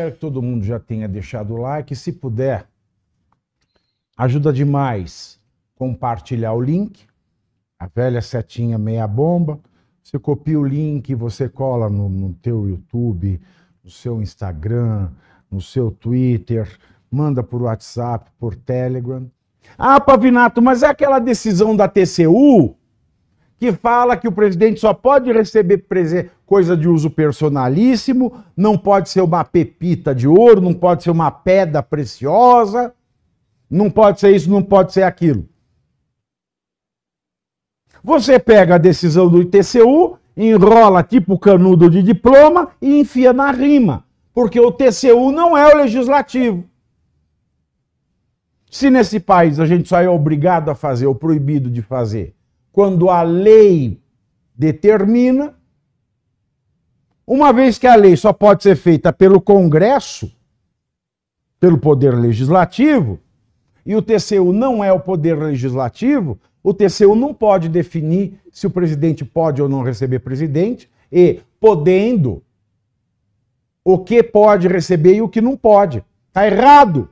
Espero que todo mundo já tenha deixado o like. Se puder, ajuda demais compartilhar o link. A velha setinha meia bomba. Você copia o link, você cola no teu YouTube, no seu Instagram, no seu Twitter, manda por WhatsApp, por Telegram. Ah, Pavinato, mas é aquela decisão da TCU que fala que o presidente só pode receber coisa de uso personalíssimo, não pode ser uma pepita de ouro, não pode ser uma pedra preciosa, não pode ser isso, não pode ser aquilo. Você pega a decisão do TCU, enrola tipo canudo de diploma e enfia na rima, porque o TCU não é o legislativo. Se nesse país a gente só é obrigado a fazer ou proibido de fazer quando a lei determina, uma vez que a lei só pode ser feita pelo Congresso, pelo Poder Legislativo, e o TCU não é o Poder Legislativo, o TCU não pode definir se o presidente pode ou não receber presidente, e podendo, o que pode receber e o que não pode. Está errado.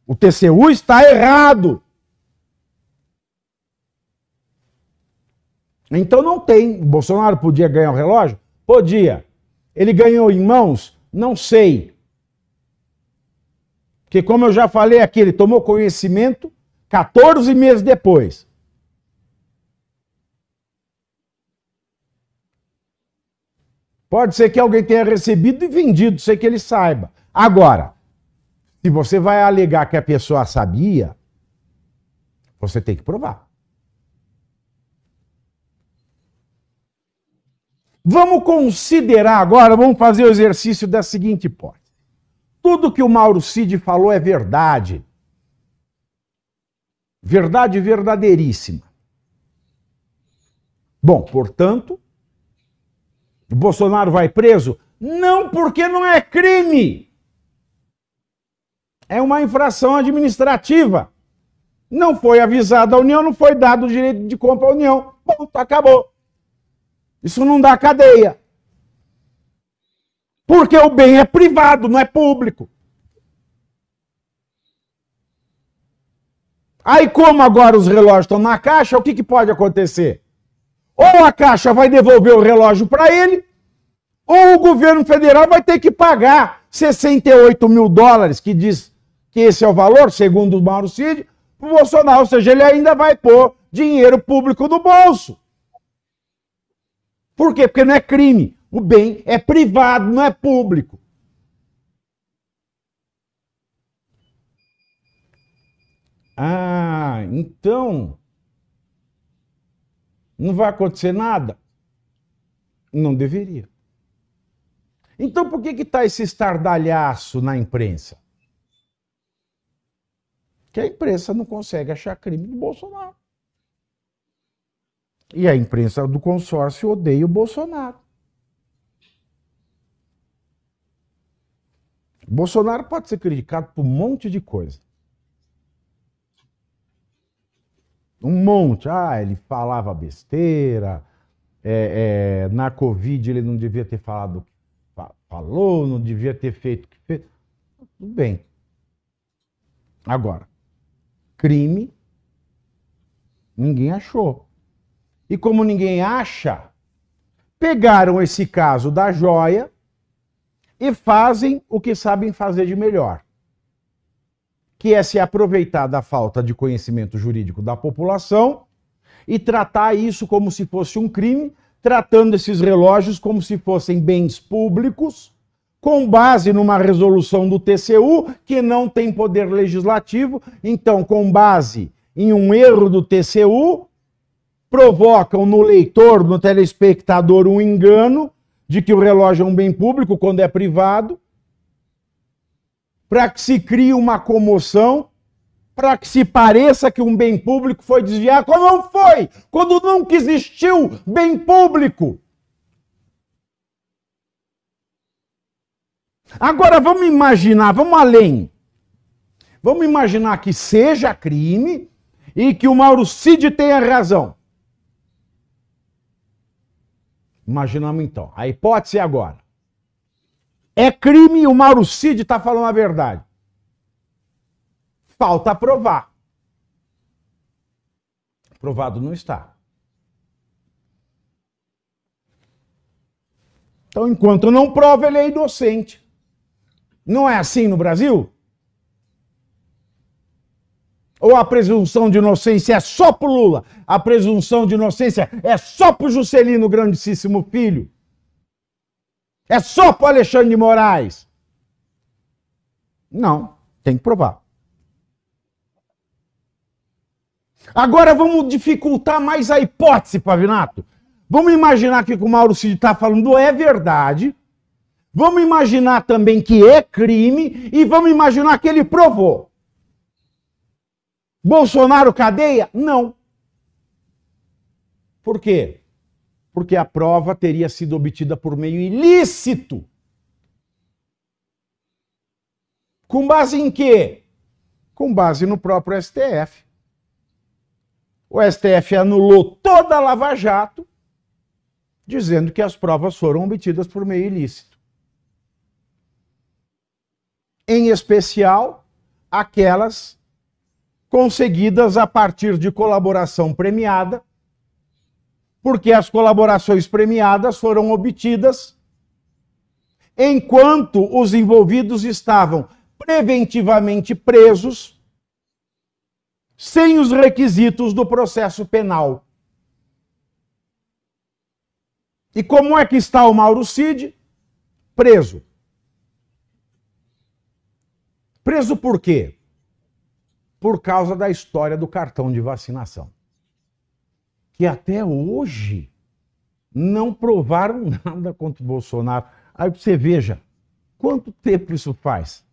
O TCU está errado. Então não tem. O Bolsonaro podia ganhar o relógio? Podia. Ele ganhou em mãos? Não sei. Porque como eu já falei aqui, ele tomou conhecimento 14 meses depois. Pode ser que alguém tenha recebido e vendido, sem que ele saiba. Agora, se você vai alegar que a pessoa sabia, você tem que provar. Vamos considerar agora, vamos fazer o exercício da seguinte hipótese. Tudo que o Mauro Cid falou é verdade. Verdade verdadeiríssima. Bom, portanto, o Bolsonaro vai preso? Não, porque não é crime. É uma infração administrativa. Não foi avisado à União, não foi dado o direito de compra à União. Ponto, acabou. Isso não dá cadeia. Porque o bem é privado, não é público. Aí, como agora os relógios estão na Caixa, o que pode acontecer? Ou a Caixa vai devolver o relógio para ele, ou o governo federal vai ter que pagar 68 mil dólares, que diz que esse é o valor, segundo o Mauro Cid, para o Bolsonaro. Ou seja, ele ainda vai pôr dinheiro público no bolso. Por quê? Porque não é crime. O bem é privado, não é público. Ah, então não vai acontecer nada? Não deveria. Então por que está esse estardalhaço na imprensa? Que a imprensa não consegue achar crime do Bolsonaro. E a imprensa do consórcio odeia o Bolsonaro. O Bolsonaro pode ser criticado por um monte de coisa. Um monte. Ah, ele falava besteira. Na Covid ele não devia ter falado o que falou, não devia ter feito o que fez. Tudo bem. Agora, crime, ninguém achou. E como ninguém acha, pegaram esse caso da joia e fazem o que sabem fazer de melhor, que é se aproveitar da falta de conhecimento jurídico da população e tratar isso como se fosse um crime, tratando esses relógios como se fossem bens públicos, com base numa resolução do TCU, que não tem poder legislativo. Então, com base em um erro do TCU, provocam no leitor, no telespectador, um engano de que o relógio é um bem público quando é privado, para que se crie uma comoção, para que se pareça que um bem público foi desviado, quando não foi, quando nunca existiu bem público. Agora vamos imaginar, vamos além. Vamos imaginar que seja crime e que o Mauro Cid tenha razão. Imaginamos então. A hipótese agora. É crime e o Mauro Cid está falando a verdade. Falta provar. Provado não está. Então, enquanto não prova, ele é inocente. Não é assim no Brasil? Ou a presunção de inocência é só pro Lula? A presunção de inocência é só pro Juscelino, grandíssimo filho? É só pro Alexandre de Moraes? Não, tem que provar. Agora vamos dificultar mais a hipótese, Pavinato. Vamos imaginar que o que o Mauro Cid está falando é verdade. Vamos imaginar também que é crime e vamos imaginar que ele provou. Bolsonaro cadeia? Não. Por quê? Porque a prova teria sido obtida por meio ilícito. Com base em quê? Com base no próprio STF. O STF anulou toda a Lava Jato, dizendo que as provas foram obtidas por meio ilícito. Em especial, aquelas conseguidas a partir de colaboração premiada, porque as colaborações premiadas foram obtidas enquanto os envolvidos estavam preventivamente presos, sem os requisitos do processo penal. E como é que está o Mauro Cid? Preso. Preso por quê? Por causa da história do cartão de vacinação. Que até hoje não provaram nada contra o Bolsonaro. Aí você veja, quanto tempo isso faz?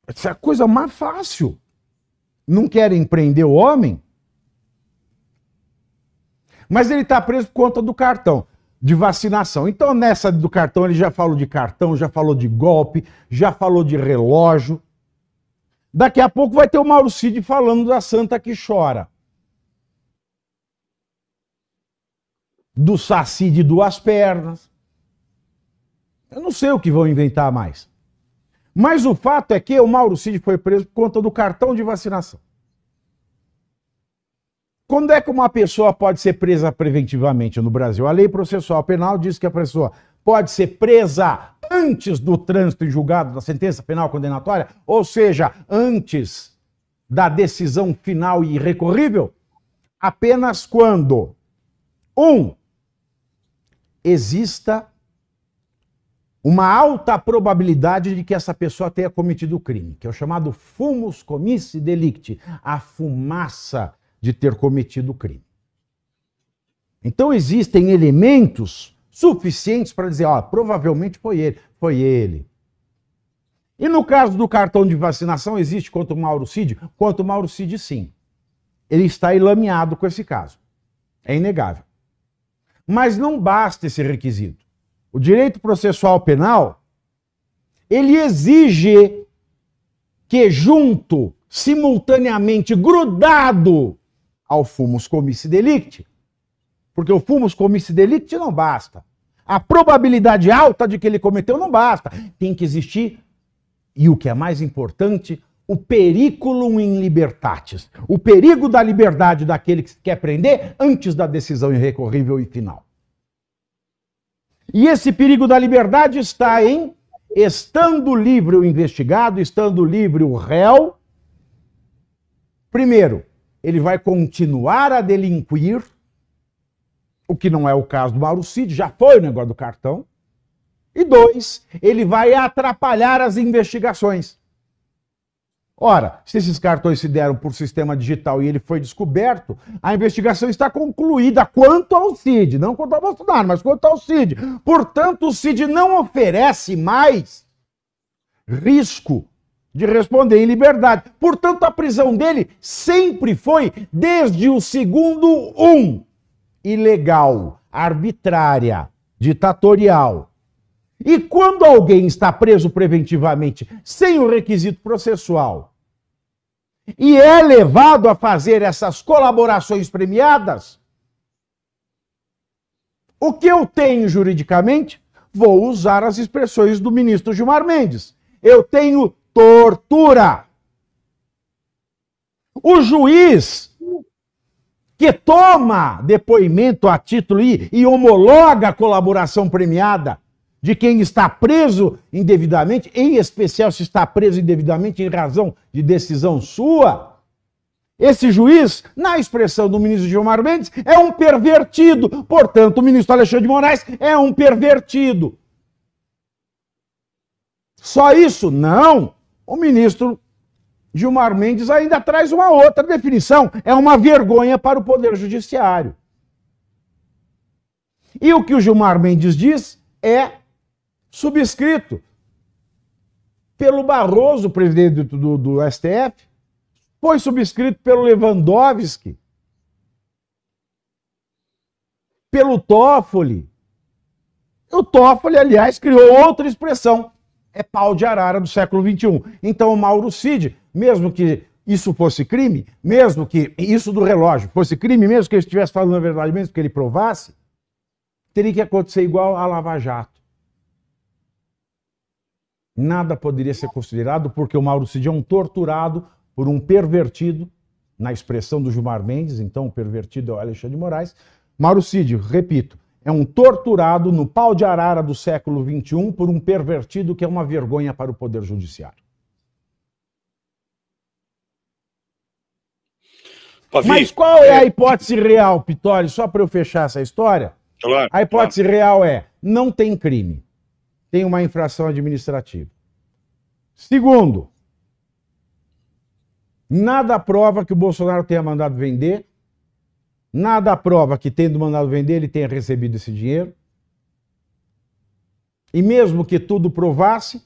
Essa é a coisa mais fácil. Não querem prender o homem? Mas ele está preso por conta do cartão de vacinação. Então, nessa do cartão, ele já falou de cartão, já falou de golpe, já falou de relógio. Daqui a pouco vai ter o Mauro Cid falando da santa que chora. Do saci de duas pernas. Eu não sei o que vão inventar mais. Mas o fato é que o Mauro Cid foi preso por conta do cartão de vacinação. Quando é que uma pessoa pode ser presa preventivamente no Brasil? A lei processual penal diz que a pessoa pode ser presa antes do trânsito em julgado da sentença penal condenatória, ou seja, antes da decisão final e irrecorrível, apenas quando, exista uma alta probabilidade de que essa pessoa tenha cometido o crime, que é o chamado fumus comissi delicti, a fumaça de ter cometido o crime. Então existem elementos suficientes para dizer, ó, provavelmente foi ele. E no caso do cartão de vacinação, existe contra o Mauro Cid? Contra o Mauro Cid, sim. Ele está ilameado com esse caso. É inegável. Mas não basta esse requisito. O direito processual penal, ele exige que junto, simultaneamente, grudado ao fumus comissi delicti, porque o fumus comissi delicti não basta. A probabilidade alta de que ele cometeu não basta. Tem que existir, e o que é mais importante, o periculum in libertatis, o perigo da liberdade daquele que se quer prender antes da decisão irrecorrível e final. E esse perigo da liberdade está em, estando livre o investigado, estando livre o réu, primeiro, ele vai continuar a delinquir, o que não é o caso do Mauro Cid, já foi o negócio do cartão. E 2, ele vai atrapalhar as investigações. Ora, se esses cartões se deram por sistema digital e ele foi descoberto, a investigação está concluída quanto ao Cid, não quanto ao Bolsonaro, mas quanto ao Cid. Portanto, o Cid não oferece mais risco de responder em liberdade. Portanto, a prisão dele sempre foi, desde o segundo ilegal, arbitrária, ditatorial. E quando alguém está preso preventivamente sem o requisito processual e é levado a fazer essas colaborações premiadas, o que eu tenho juridicamente? vou usar as expressões do ministro Gilmar Mendes. Eu tenho tortura. O juiz que toma depoimento a título e homologa a colaboração premiada de quem está preso indevidamente, em especial se está preso indevidamente em razão de decisão sua, esse juiz, na expressão do ministro Gilmar Mendes, é um pervertido. Portanto, o ministro Alexandre de Moraes é um pervertido. Só isso? Não. O ministro Gilmar Mendes ainda traz uma outra definição. É uma vergonha para o Poder Judiciário. E o que o Gilmar Mendes diz é subscrito pelo Barroso, presidente do STF, foi subscrito pelo Lewandowski, pelo Toffoli. O Toffoli, aliás, criou outra expressão. É pau de arara do século XXI. Então o Mauro Cid, mesmo que isso fosse crime, mesmo que isso do relógio fosse crime, mesmo que ele estivesse falando a verdade, mesmo que ele provasse, teria que acontecer igual a Lava Jato. Nada poderia ser considerado porque o Mauro Cid é um torturado por um pervertido, na expressão do Gilmar Mendes, então o pervertido é o Alexandre de Moraes. Mauro Cid, repito, é um torturado no pau de arara do século XXI por um pervertido que é uma vergonha para o Poder Judiciário. Mas qual é a hipótese real, Pittori? Só para eu fechar essa história, claro, a hipótese real é, não tem crime, tem uma infração administrativa. Segundo, nada prova que o Bolsonaro tenha mandado vender, nada prova que, tendo mandado vender, ele tenha recebido esse dinheiro. E mesmo que tudo provasse,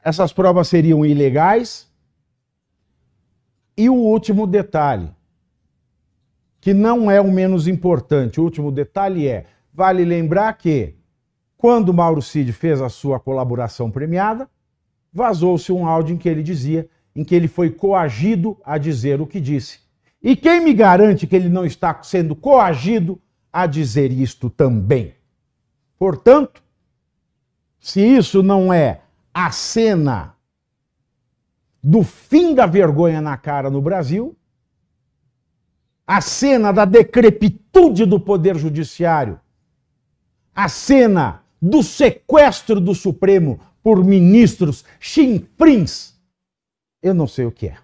essas provas seriam ilegais. E o último detalhe, que não é o menos importante, o último detalhe é, vale lembrar que, quando Mauro Cid fez a sua colaboração premiada, vazou-se um áudio em que ele dizia, em que ele foi coagido a dizer o que disse. E quem me garante que ele não está sendo coagido a dizer isto também? Portanto, se isso não é a cena do fim da vergonha na cara no Brasil, a cena da decrepitude do Poder Judiciário, a cena do sequestro do Supremo por ministros chinfrins, eu não sei o que é.